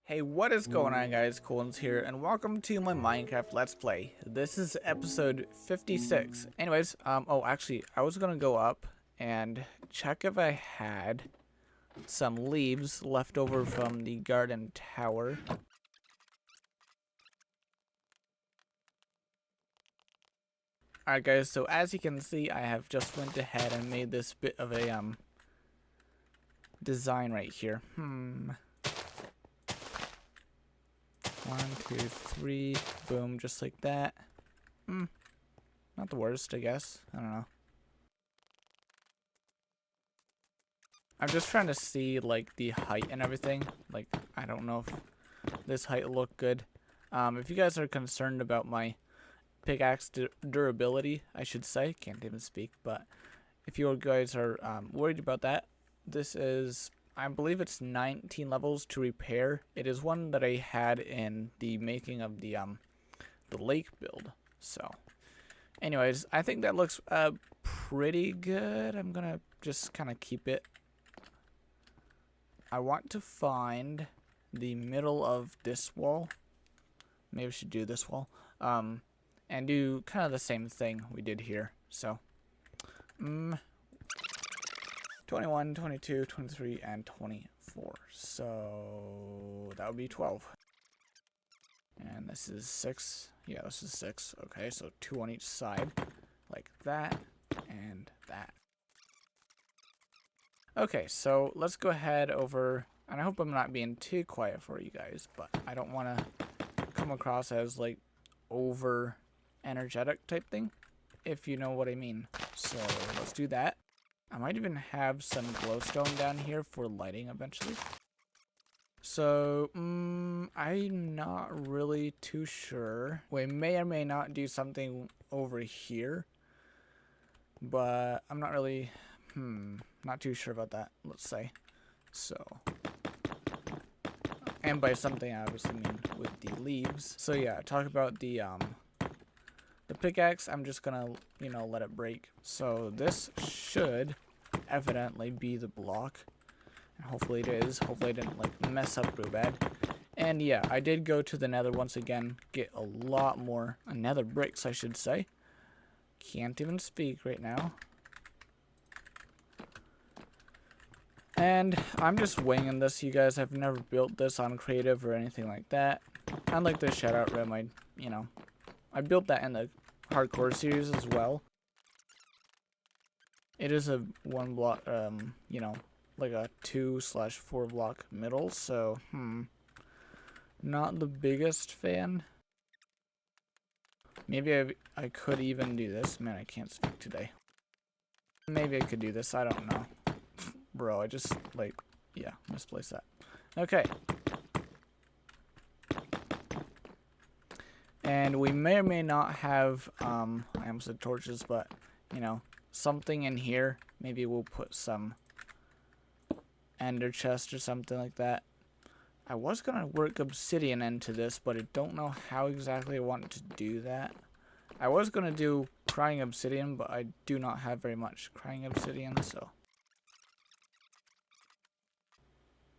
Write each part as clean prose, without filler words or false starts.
Hey, what is going on, guys? CoolOnez here, and welcome to my Minecraft Let's Play. This is episode 56. Anyways, oh, actually, I was gonna go up and check if I had some leaves left over from the garden tower. Alright, guys, so as you can see, I have just went ahead and made this bit of a, design right here. 1, 2, 3, boom, just like that. Not the worst, I guess. I don't know. I'm just trying to see, like, the height and everything. Like, I don't know if this height will look good. If you guys are concerned about my pickaxe durability, I should say. Can't even speak, but if you guys are worried about that, this is, I believe it's 19 levels to repair. It is one that I had in the making of the lake build. So, anyways, I think that looks pretty good. I'm gonna just kind of keep it. I want to find the middle of this wall. Maybe I should do this wall. And do kind of the same thing we did here. So, 21, 22, 23, and 24. So, that would be 12. And this is 6. Yeah, this is 6. Okay, so 2 on each side. Like that, and that. Okay, so let's go ahead over, and I hope I'm not being too quiet for you guys, but I don't want to come across as, like, over energetic type thing, if you know what I mean. So let's do that. I might even have some glowstone down here for lighting eventually. So, I'm not really too sure. We may or may not do something over here, but I'm not really, not too sure about that, let's say. So, and by something I obviously mean with the leaves. So yeah, talk about the pickaxe. I'm just gonna, let it break. So this should evidently be the block. And hopefully it is. Hopefully I didn't, like, mess up real bad. And yeah, I did go to the nether once again, get a lot more nether bricks, I should say. Can't even speak right now. And I'm just winging this, you guys. I've never built this on creative or anything like that. Unlike the shoutout room, I built that in the hardcore series as well. It is a 1 block, like a 2/4 block middle, so, not the biggest fan. Maybe I could even do this. Man, I can't speak today. Maybe I could do this, I don't know. Bro, I just, yeah, misplaced that. Okay. And we may or may not have, I almost said torches, but, something in here. Maybe we'll put some ender chest or something like that. I was going to work obsidian into this, but I don't know how exactly I want to do that. I was going to do crying obsidian, but I do not have very much crying obsidian, so.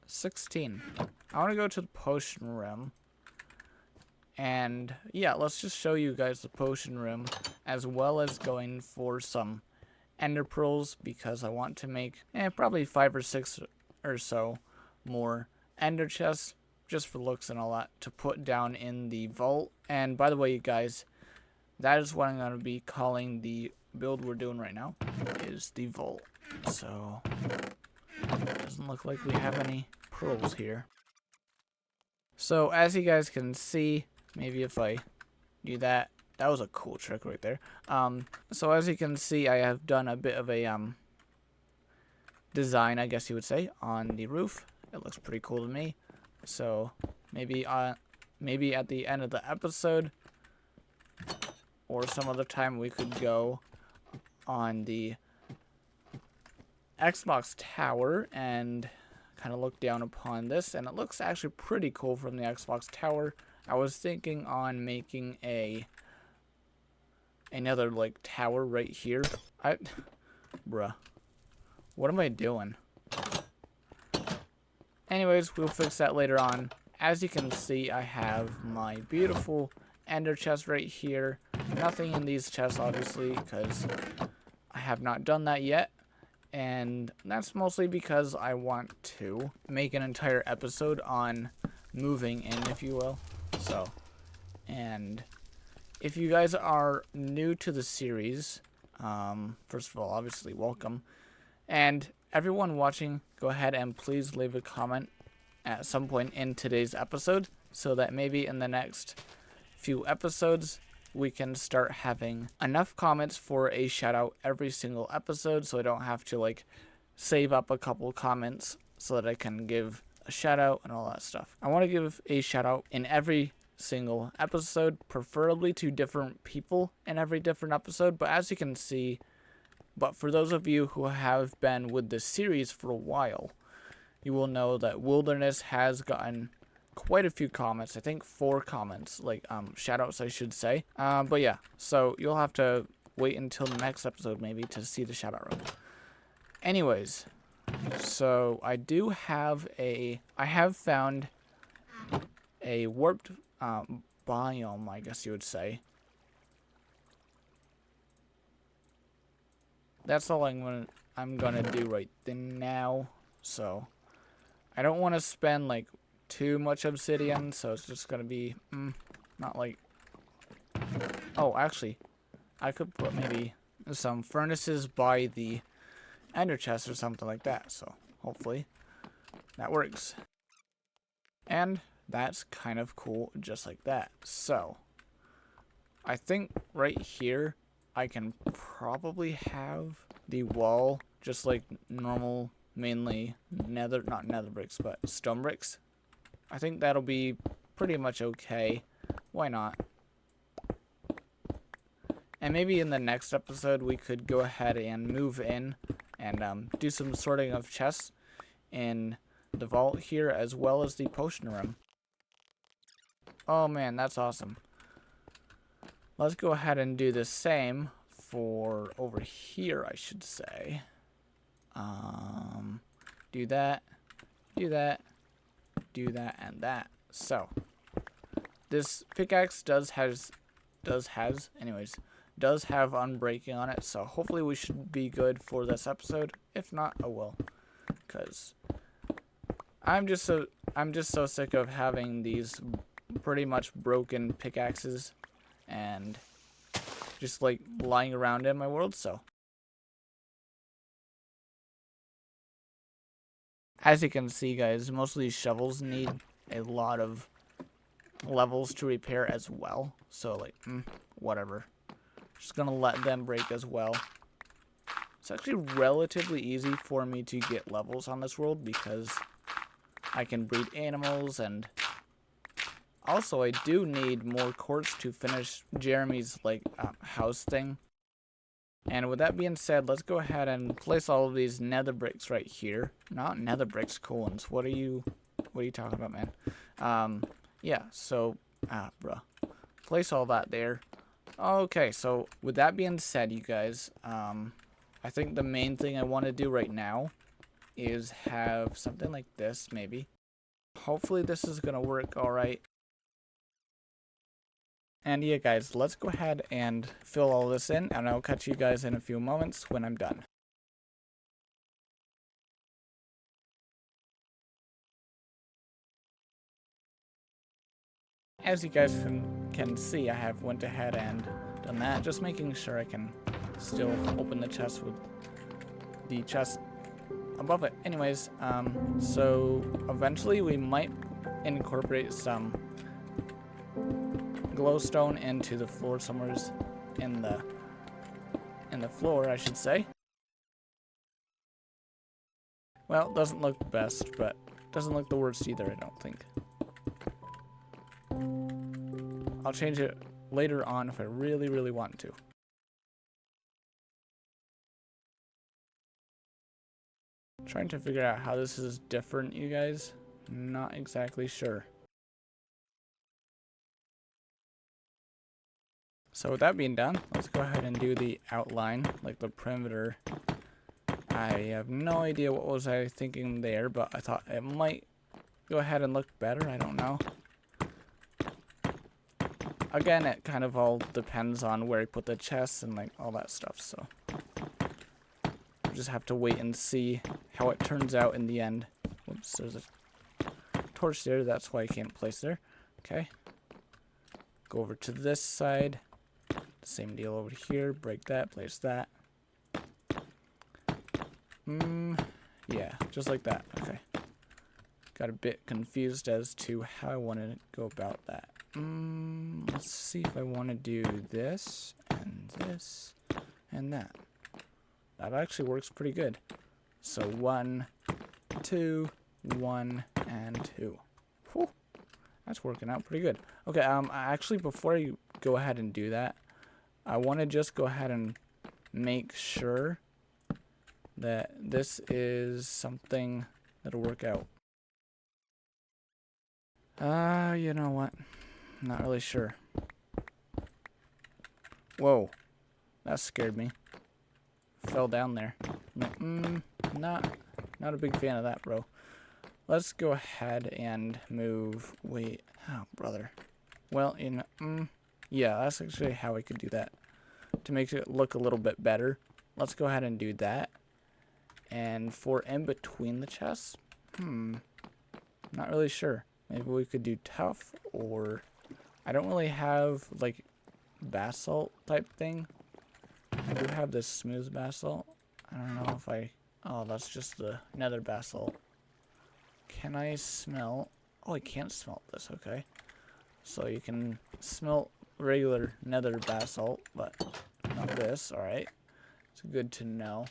16. I want to go to the potion room. And yeah, let's just show you guys the potion room, as well as going for some ender pearls, because I want to make probably 5 or 6 or so more ender chests, just for looks and all that, to put down in the vault. And by the way, you guys, that is what I'm going to be calling the build we're doing right now, is the vault. So, doesn't look like we have any pearls here. So, as you guys can see, maybe if I do that, that was a cool trick right there. So as you can see, I have done a bit of a design, I guess you would say, on the roof. It looks pretty cool to me. So maybe at the end of the episode, or some other time, we could go on the Xbox tower and kind of look down upon this, and it looks actually pretty cool from the Xbox tower. I was thinking on making another, like, tower right here. Bruh. What am I doing? Anyways, we'll fix that later on as you can see, I have my beautiful ender chest right here. Nothing in these chests, obviously, because I have not done that yet. And that's mostly because I want to make an entire episode on moving in, if you will. So, and if you guys are new to the series, first of all, obviously, welcome. And everyone watching, go ahead and please leave a comment at some point in today's episode so that maybe in the next few episodes we can start having enough comments for a shout out every single episode, so I don't have to like save up a couple comments so that I can give a shout out and all that stuff. I want to give a shout out in every single episode, preferably to different people in every different episode, but as you can see, but for those of you who have been with this series for a while, you will know that Wilderness has gotten quite a few comments. I think 4 comments, like shoutouts, I should say. But yeah, so you'll have to wait until the next episode maybe to see the shoutout room. Anyways, so I have found a warped biome, I guess you would say. That's all I'm gonna do right now. So I don't want to spend like too much obsidian, so it's just gonna be not like. Oh, actually, I could put maybe some furnaces by the ender chest or something like that. So hopefully that works. And that's kind of cool, just like that. So I think right here I can probably have the wall just like normal, mainly not nether bricks, but stone bricks. I think that'll be pretty much okay. Why not? And maybe in the next episode we could go ahead and move in and do some sorting of chests in the vault here as well as the potion room. Oh man, that's awesome. Let's go ahead and do the same for over here, I should say. Do that, do that, do that, and that. So this pickaxe does have unbreaking on it, so hopefully we should be good for this episode. If not, oh well, because I'm just so sick of having these pretty much broken pickaxes and just like lying around in my world. So as you can see, guys, most of these shovels need a lot of levels to repair as well. So like, whatever. Just gonna let them break as well. It's actually relatively easy for me to get levels on this world because I can breed animals, and also I do need more quartz to finish Jeremy's like house thing. And with that being said, let's go ahead and place all of these nether bricks right here. Not nether bricks, colons. What are you talking about, man? Yeah, so, bruh. Place all that there. Okay, so with that being said, you guys, I think the main thing I want to do right now is have something like this, maybe. Hopefully this is going to work all right. And yeah, guys, let's go ahead and fill all this in, and I'll catch you guys in a few moments when I'm done. As you guys can see, I have went ahead and done that, just making sure I can still open the chest with the chest above it. Anyways, so eventually we might incorporate some glowstone into the floor somewhere in the floor, I should say. Well, doesn't look the best, but doesn't look the worst either, I don't think. I'll change it later on if I really, really want to. Trying to figure out how this is different, you guys. Not exactly sure. So with that being done, let's go ahead and do the outline, like the perimeter. I have no idea what was I thinking there, but I thought it might go ahead and look better. I don't know. Again, it kind of all depends on where you put the chests and like all that stuff, so we'll just have to wait and see how it turns out in the end. Whoops, there's a torch there, that's why I can't place there. Okay. Go over to this side. Same deal over here. Break that, place that. Yeah, just like that. Okay. Got a bit confused as to how I want to go about that. Let's see if I want to do this and that. That actually works pretty good. So 1, 2, 1, and 2. Whew. That's working out pretty good. Okay, actually before you go ahead and do that, I want to just go ahead and make sure that this is something that'll work out. You know what? I'm not really sure. Whoa, that scared me. Fell down there. Not a big fan of that, bro. Let's go ahead and move. Wait, oh brother. Well, you know, yeah, that's actually how I could do that to make it look a little bit better. Let's go ahead and do that. And for in between the chests, not really sure. Maybe we could do tough, or I don't really have like basalt type thing. I do have this smooth basalt. I don't know if oh, that's just the nether basalt. Can I smelt? Oh, I can't smelt this. Okay, so you can smelt regular nether basalt, but not this. All right, it's good to know.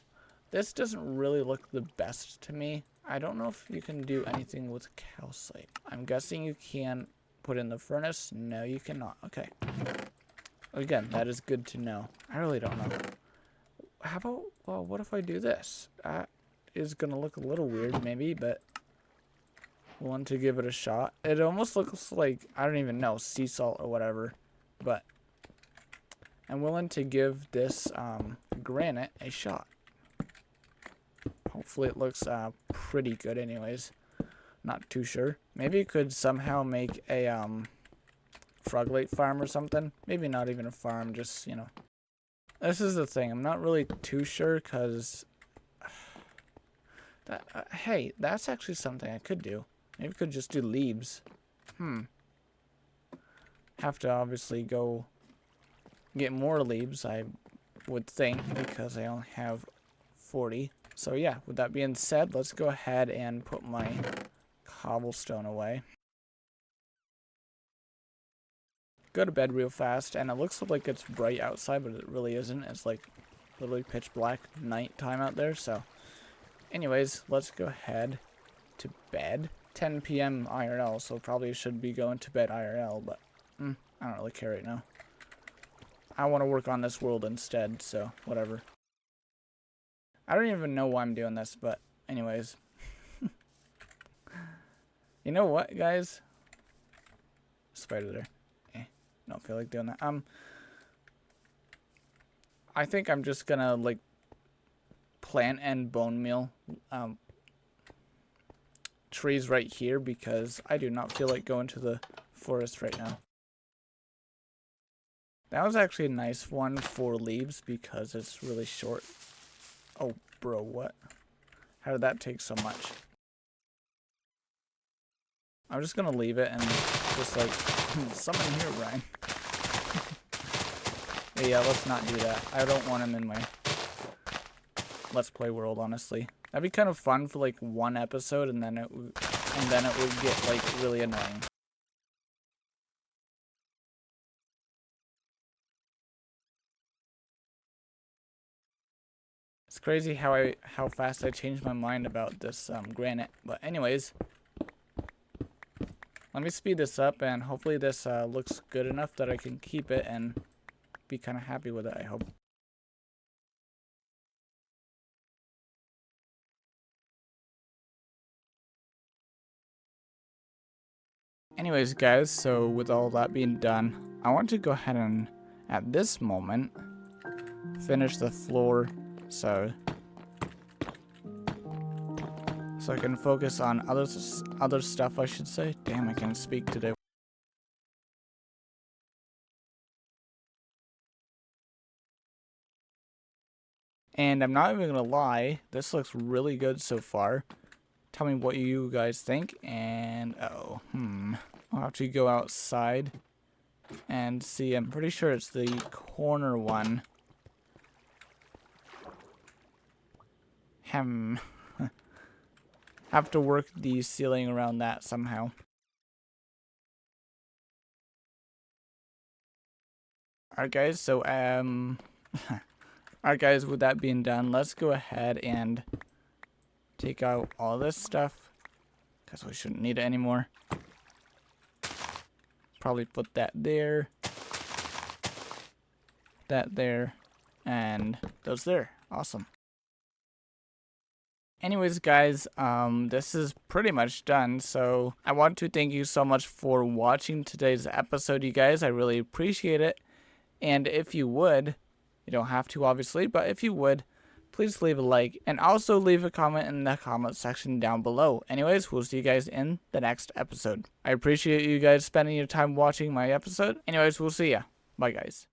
This doesn't really look the best to me. I don't know if you can do anything with calcite. I'm guessing you can put in the furnace. No, you cannot. Okay. Again, that is good to know. I really don't know. How about, well, what if I do this? That is going to look a little weird maybe, but willing to give it a shot. It almost looks like, I don't even know, sea salt or whatever, but I'm willing to give this granite a shot. Hopefully it looks pretty good anyways. Not too sure. Maybe you could somehow make a froglite farm or something. Maybe not even a farm, just, you know. This is the thing. I'm not really too sure because hey, that's actually something I could do. Maybe we could just do leaves. Have to obviously go get more leaves, I would think, because I only have 40. So yeah, with that being said, let's go ahead and put my cobblestone away. Go to bed real fast, and it looks like it's bright outside, but it really isn't. It's like literally pitch black night time out there. So anyways, let's go ahead to bed. 10 p.m. IRL, so probably should be going to bed IRL, but I don't really care right now. I want to work on this world instead, so whatever. I don't even know why I'm doing this, but anyways. You know what, guys? Spider there. Don't feel like doing that. I think I'm just gonna like plant and bone meal trees right here because I do not feel like going to the forest right now. That was actually a nice one for leaves because it's really short. Oh, bro, what? How did that take so much? I'm just gonna leave it and just like summon here, Brian. Yeah, let's not do that. I don't want him in my Let's Play world, honestly. That'd be kind of fun for like one episode, and then it would get like really annoying. It's crazy how fast I changed my mind about this granite. But anyways, let me speed this up, and hopefully this looks good enough that I can keep it and be kind of happy with it, I hope. Anyways, guys, so with all that being done, I want to go ahead and, at this moment, finish the floor. So so I can focus on other stuff, I should say. Damn, I can't speak today. And I'm not even gonna lie, this looks really good so far. Tell me what you guys think. And I'll have to go outside and see. I'm pretty sure it's the corner one. Have to work the ceiling around that somehow. Alright guys, so alright guys, with that being done, let's go ahead and take out all this stuff, because we shouldn't need it anymore. Probably put that there, that there, and those there. Awesome. Anyways guys, this is pretty much done, so I want to thank you so much for watching today's episode, you guys. I really appreciate it. And if you would, you don't have to obviously, but if you would, please leave a like and also leave a comment in the comment section down below. Anyways, we'll see you guys in the next episode. I appreciate you guys spending your time watching my episode. Anyways, we'll see ya. Bye guys.